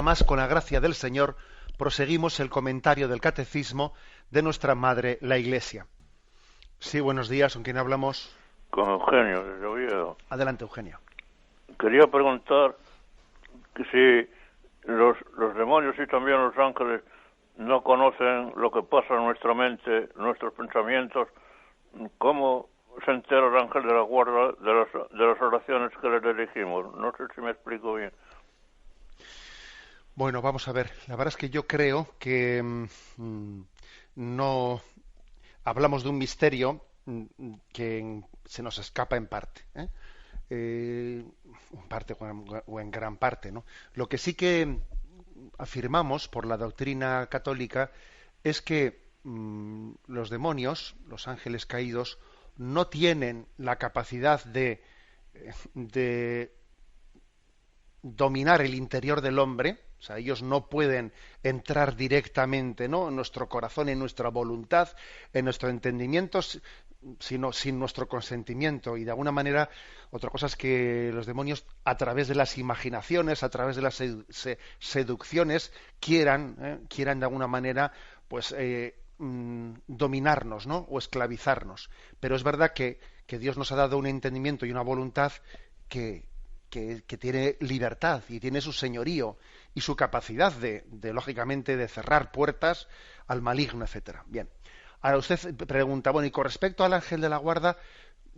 más, con la gracia del Señor, proseguimos el comentario del Catecismo de nuestra Madre, la Iglesia. Sí, buenos días, ¿con quién hablamos? Con Eugenio, desde Oviedo. Adelante, Eugenio. Quería preguntar que si los demonios y también los ángeles no conocen lo que pasa en nuestra mente, nuestros pensamientos, ¿cómo se entera el ángel de la guarda de las oraciones que le dirigimos? No sé si me explico bien. Bueno, vamos a ver. La verdad es que yo creo que no hablamos de un misterio que se nos escapa en parte, en parte o en gran parte, ¿no? Lo que sí que afirmamos por la doctrina católica es que los demonios, los ángeles caídos, no tienen la capacidad de dominar el interior del hombre. O sea, ellos no pueden entrar directamente, ¿no?, en nuestro corazón, en nuestra voluntad, en nuestro entendimiento, sino sin nuestro consentimiento. Y de alguna manera, otra cosa es que los demonios, a través de las imaginaciones, a través de las seducciones, quieran de alguna manera, pues, dominarnos, ¿no?, o esclavizarnos. Pero es verdad que Dios nos ha dado un entendimiento y una voluntad que tiene libertad y tiene su señorío y su capacidad lógicamente, de cerrar puertas al maligno, etcétera. Bien. Ahora usted pregunta, bueno, y con respecto al ángel de la guarda,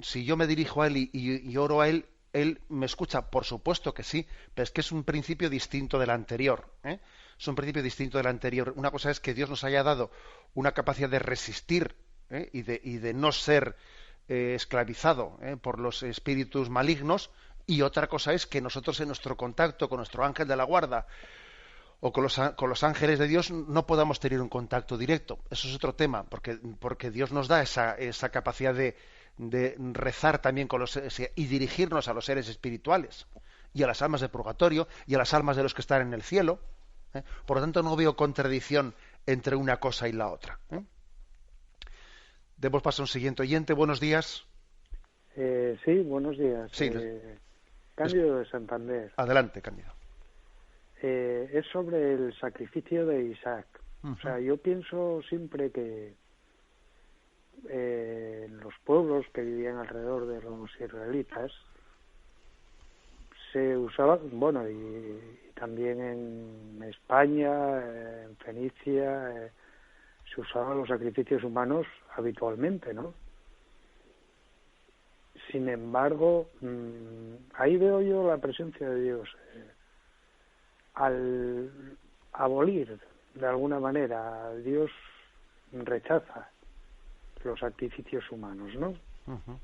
si yo me dirijo a él y oro a él, ¿él me escucha? Por supuesto que sí, pero es que es un principio distinto del anterior, ¿eh? Es un principio distinto del anterior. Una cosa es que Dios nos haya dado una capacidad de resistir, y de no ser esclavizado por los espíritus malignos, y otra cosa es que nosotros en nuestro contacto con nuestro ángel de la guarda o con los ángeles de Dios no podamos tener un contacto directo. Eso es otro tema, porque Dios nos da esa capacidad de rezar también con y dirigirnos a los seres espirituales y a las almas de purgatorio y a las almas de los que están en el cielo. Por lo tanto, no veo contradicción entre una cosa y la otra. Demos paso a un siguiente oyente. Buenos días. Sí, buenos días. Sí, Cándido de Santander. Adelante, Cándido. Es sobre el sacrificio de Isaac. Uh-huh. O sea, yo pienso siempre que los pueblos que vivían alrededor de los israelitas se usaban, bueno, y también en España, en Fenicia, se usaban los sacrificios humanos habitualmente, ¿no? Sin embargo, ahí veo yo la presencia de Dios. Al abolir, de alguna manera, Dios rechaza los sacrificios humanos, ¿no? Uh-huh.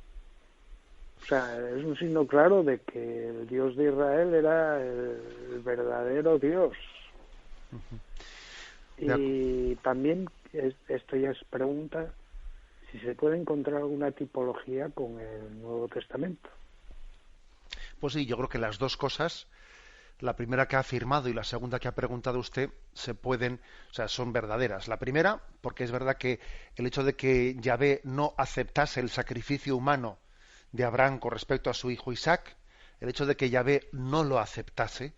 O sea, es un signo claro de que el Dios de Israel era el verdadero Dios. Uh-huh. Y también, esto ya es pregunta, si se puede encontrar alguna tipología con el Nuevo Testamento. Pues sí, yo creo que las dos cosas, la primera que ha afirmado y la segunda que ha preguntado usted, son verdaderas. La primera, porque es verdad que el hecho de que Yahvé no aceptase el sacrificio humano de Abraham con respecto a su hijo Isaac, el hecho de que Yahvé no lo aceptase,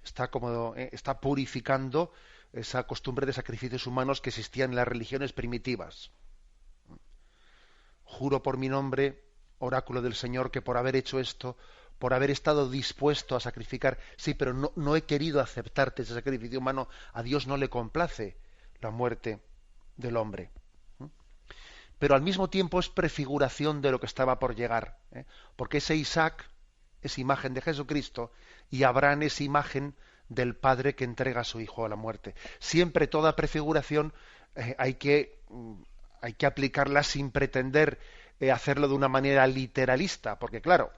está purificando esa costumbre de sacrificios humanos que existían en las religiones primitivas. Juro por mi nombre, oráculo del Señor, que por haber hecho esto, por haber estado dispuesto a sacrificar, sí, pero no he querido aceptarte ese sacrificio humano, a Dios no le complace la muerte del hombre. Pero al mismo tiempo es prefiguración de lo que estaba por llegar, porque ese Isaac es imagen de Jesucristo y Abraham es imagen del Padre que entrega a su Hijo a la muerte. Siempre toda prefiguración hay que aplicarla sin pretender hacerlo de una manera literalista, porque claro,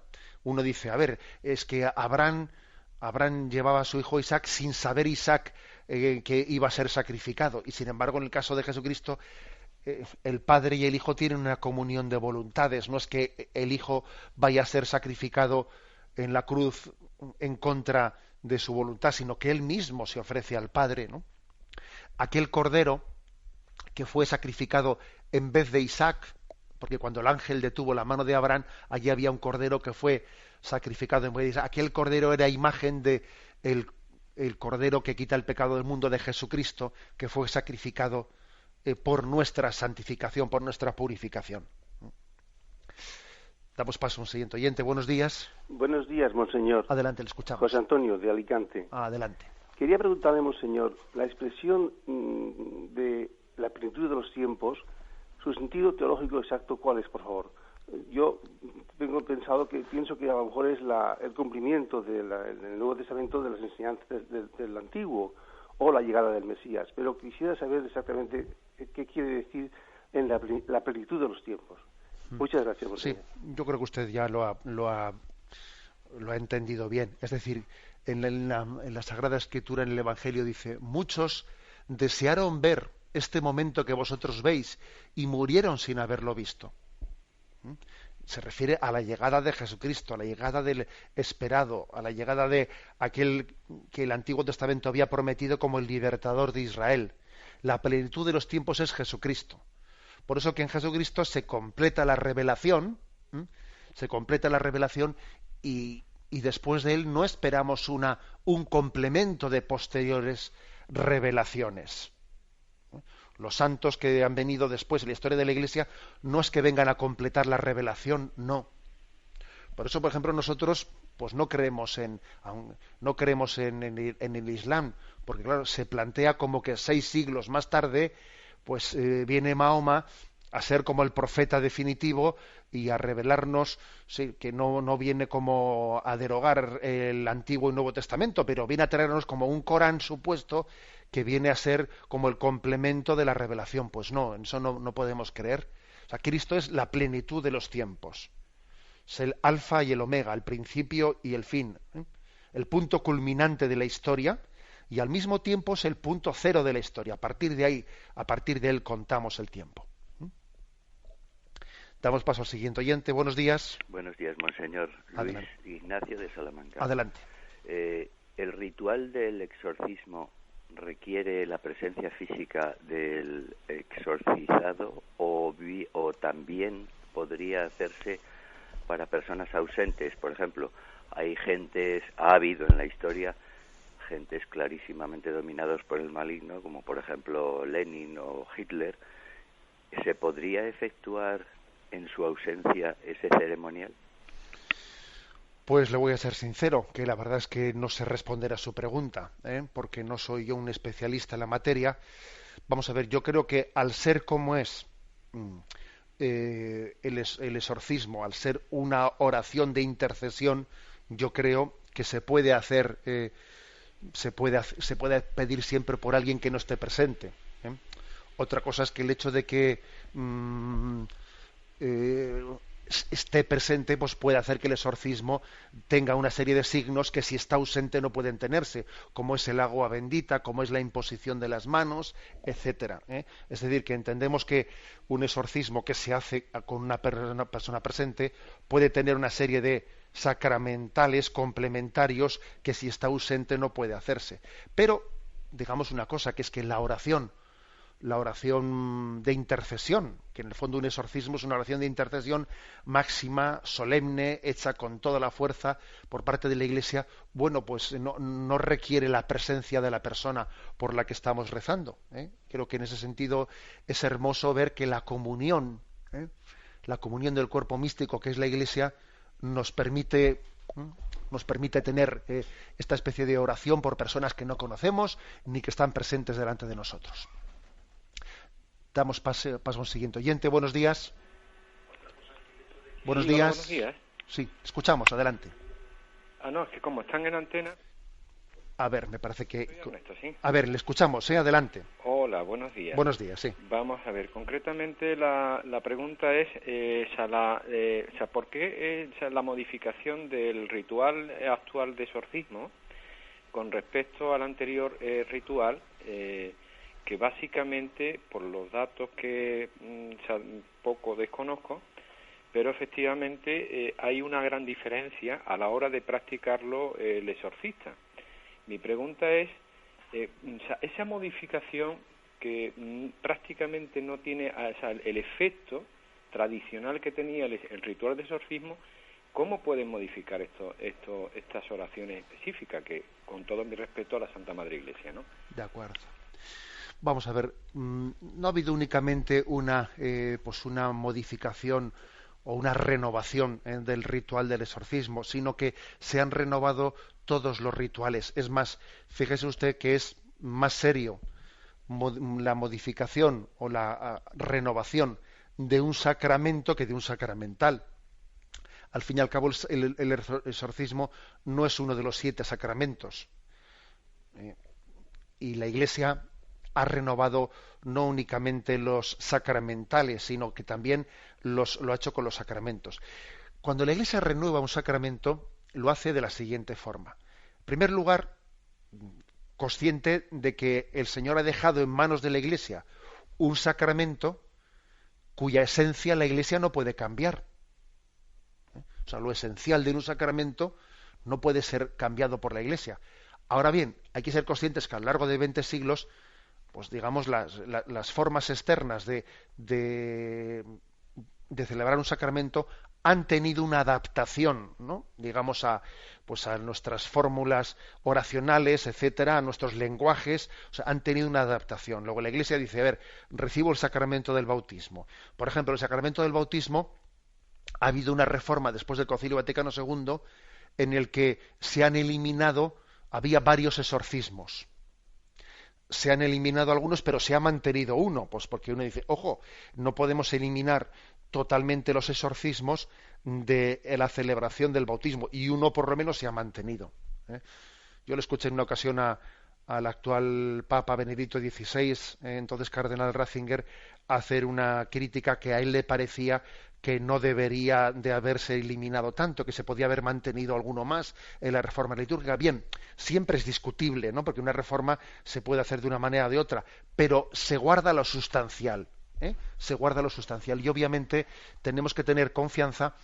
uno dice, a ver, es que Abraham llevaba a su hijo Isaac sin saber Isaac que iba a ser sacrificado, y sin embargo en el caso de Jesucristo el Padre y el Hijo tienen una comunión de voluntades. No es que el Hijo vaya a ser sacrificado en la cruz en contra de su voluntad, sino que él mismo se ofrece al Padre, ¿no? Aquel cordero que fue sacrificado en vez de Isaac, porque cuando el ángel detuvo la mano de Abraham, allí había un cordero que fue sacrificado en vez de Isaac. Aquel cordero era imagen de el Cordero que quita el pecado del mundo de Jesucristo, que fue sacrificado por nuestra santificación, por nuestra purificación. Damos paso a un siguiente oyente. Buenos días. Buenos días, monseñor. Adelante, le escuchamos. José Antonio, de Alicante. Adelante. Quería preguntarle, monseñor, la expresión de la plenitud de los tiempos, su sentido teológico exacto, ¿cuál es, por favor? Yo pienso que a lo mejor es el cumplimiento del Nuevo Testamento de las enseñanzas del Antiguo, o la llegada del Mesías, pero quisiera saber exactamente qué quiere decir en la plenitud de los tiempos. Muchas gracias, monseñor. Sí, yo creo que usted ya lo ha entendido bien. Es decir, en la Sagrada Escritura, en el Evangelio, dice: muchos desearon ver este momento que vosotros veis y murieron sin haberlo visto. Se refiere a la llegada de Jesucristo, a la llegada del esperado, a la llegada de aquel que el Antiguo Testamento había prometido como el libertador de Israel. La plenitud de los tiempos es Jesucristo. Por eso que en Jesucristo se completa la revelación, y después de él no esperamos un complemento de posteriores revelaciones. Los santos que han venido después en la historia de la Iglesia no es que vengan a completar la revelación, no. Por eso, por ejemplo, nosotros pues no creemos en el Islam, porque claro, se plantea como que 6 siglos más tarde pues viene Mahoma a ser como el profeta definitivo y a revelarnos, sí, que no viene como a derogar el Antiguo y Nuevo Testamento, pero viene a traernos como un Corán supuesto que viene a ser como el complemento de la revelación. Pues no, en eso no podemos creer. O sea, Cristo es la plenitud de los tiempos. Es el alfa y el omega, el principio y el fin, el punto culminante de la historia, y al mismo tiempo es el punto cero de la historia. A partir de él contamos el tiempo. Damos paso al siguiente oyente. Buenos días. Buenos días, monseñor. Adelante. Luis Ignacio de Salamanca. Adelante. ¿El ritual del exorcismo requiere la presencia física del exorcizado o también podría hacerse para personas ausentes? Por ejemplo, ha habido en la historia gentes clarísimamente dominados por el maligno, como por ejemplo Lenin o Hitler. ¿Se podría efectuar en su ausencia ese ceremonial? Pues le voy a ser sincero, que la verdad es que no sé responder a su pregunta, porque no soy yo un especialista en la materia. Vamos a ver, yo creo que al ser como es el exorcismo, al ser una oración de intercesión, yo creo que se puede hacer, se puede pedir siempre por alguien que no esté presente. Otra cosa es que el hecho de que esté presente pues puede hacer que el exorcismo tenga una serie de signos que si está ausente no pueden tenerse, como es el agua bendita, como es la imposición de las manos, etcétera. Es decir, que entendemos que un exorcismo que se hace con una persona presente puede tener una serie de sacramentales complementarios que si está ausente no puede hacerse. Pero digamos una cosa, que es que la oración de intercesión, que en el fondo un exorcismo es una oración de intercesión máxima, solemne, hecha con toda la fuerza por parte de la Iglesia, bueno, pues no requiere la presencia de la persona por la que estamos rezando. Creo que en ese sentido es hermoso ver que la comunión del cuerpo místico que es la Iglesia nos permite tener esta especie de oración por personas que no conocemos ni que están presentes delante de nosotros. Damos paso a un siguiente oyente. Buenos días. Buenos días. Buenos días. Sí, escuchamos, adelante. No, es que como están en antena... A ver, me parece que... Honesto, ¿sí? A ver, le escuchamos, adelante. Hola, buenos días. Buenos días, sí. Vamos a ver, concretamente la pregunta es, ¿por qué la modificación del ritual actual de exorcismo con respecto al anterior ritual, que básicamente, por los datos que poco desconozco, pero efectivamente hay una gran diferencia a la hora de practicarlo el exorcista? Mi pregunta es, esa modificación que prácticamente no tiene el efecto tradicional que tenía el ritual de exorcismo, ¿Cómo pueden modificar estas oraciones específicas, que con todo mi respeto a la Santa Madre Iglesia, ¿no? De acuerdo. Vamos a ver, no ha habido únicamente una modificación o una renovación del ritual del exorcismo, sino que se han renovado todos los rituales. Es más, fíjese usted que es más serio la modificación o la renovación de un sacramento que de un sacramental. Al fin y al cabo, el exorcismo no es uno de los 7 sacramentos. Y la Iglesia ha renovado no únicamente los sacramentales, sino que también lo ha hecho con los sacramentos. Cuando la Iglesia renueva un sacramento, lo hace de la siguiente forma. En primer lugar, consciente de que el Señor ha dejado en manos de la Iglesia un sacramento cuya esencia la Iglesia no puede cambiar. O sea, lo esencial de un sacramento no puede ser cambiado por la Iglesia. Ahora bien, hay que ser conscientes que a lo largo de 20 siglos, pues digamos, las formas externas de celebrar un sacramento han tenido una adaptación, ¿no? Digamos, a nuestras fórmulas oracionales, etcétera, a nuestros lenguajes, o sea, han tenido una adaptación. Luego la Iglesia dice, a ver, recibo el sacramento del bautismo. Por ejemplo, el sacramento del bautismo, ha habido una reforma después del Concilio Vaticano II en el que se han eliminado, había varios exorcismos. Se han eliminado algunos, pero se ha mantenido uno, pues porque uno dice, ojo, no podemos eliminar totalmente los exorcismos de la celebración del bautismo, y uno por lo menos se ha mantenido. Yo le escuché en una ocasión al actual Papa Benedicto XVI, entonces Cardenal Ratzinger, hacer una crítica que a él le parecía que no debería de haberse eliminado tanto, que se podía haber mantenido alguno más en la reforma litúrgica. Bien, siempre es discutible, ¿no? Porque una reforma se puede hacer de una manera o de otra, pero se guarda lo sustancial, se guarda lo sustancial. Y obviamente tenemos que tener confianza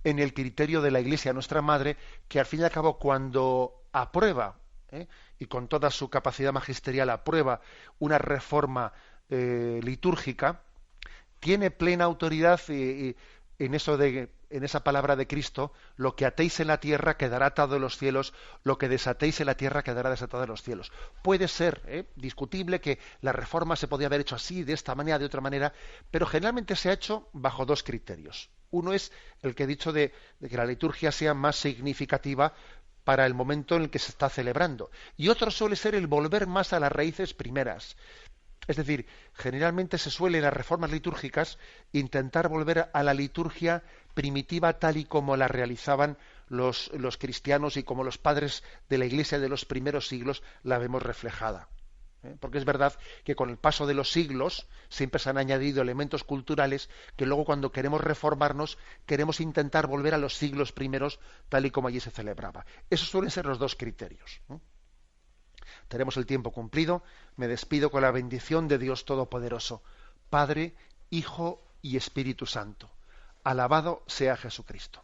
en el criterio de la Iglesia, nuestra Madre, que al fin y al cabo cuando aprueba, y con toda su capacidad magisterial aprueba una reforma litúrgica, tiene plena autoridad en esa palabra de Cristo: lo que atéis en la tierra quedará atado en los cielos, lo que desatéis en la tierra quedará desatado en los cielos. Puede ser discutible que la reforma se podía haber hecho así, de esta manera, de otra manera, pero generalmente se ha hecho bajo 2 criterios. Uno es el que he dicho de que la liturgia sea más significativa para el momento en el que se está celebrando. Y otro suele ser el volver más a las raíces primeras. Es decir, generalmente se suele en las reformas litúrgicas intentar volver a la liturgia primitiva tal y como la realizaban los cristianos y como los padres de la Iglesia de los primeros siglos la vemos reflejada. Porque es verdad que con el paso de los siglos siempre se han añadido elementos culturales que luego cuando queremos reformarnos queremos intentar volver a los siglos primeros tal y como allí se celebraba. Esos suelen ser los 2 criterios. Tenemos el tiempo cumplido. Me despido con la bendición de Dios Todopoderoso, Padre, Hijo y Espíritu Santo. Alabado sea Jesucristo.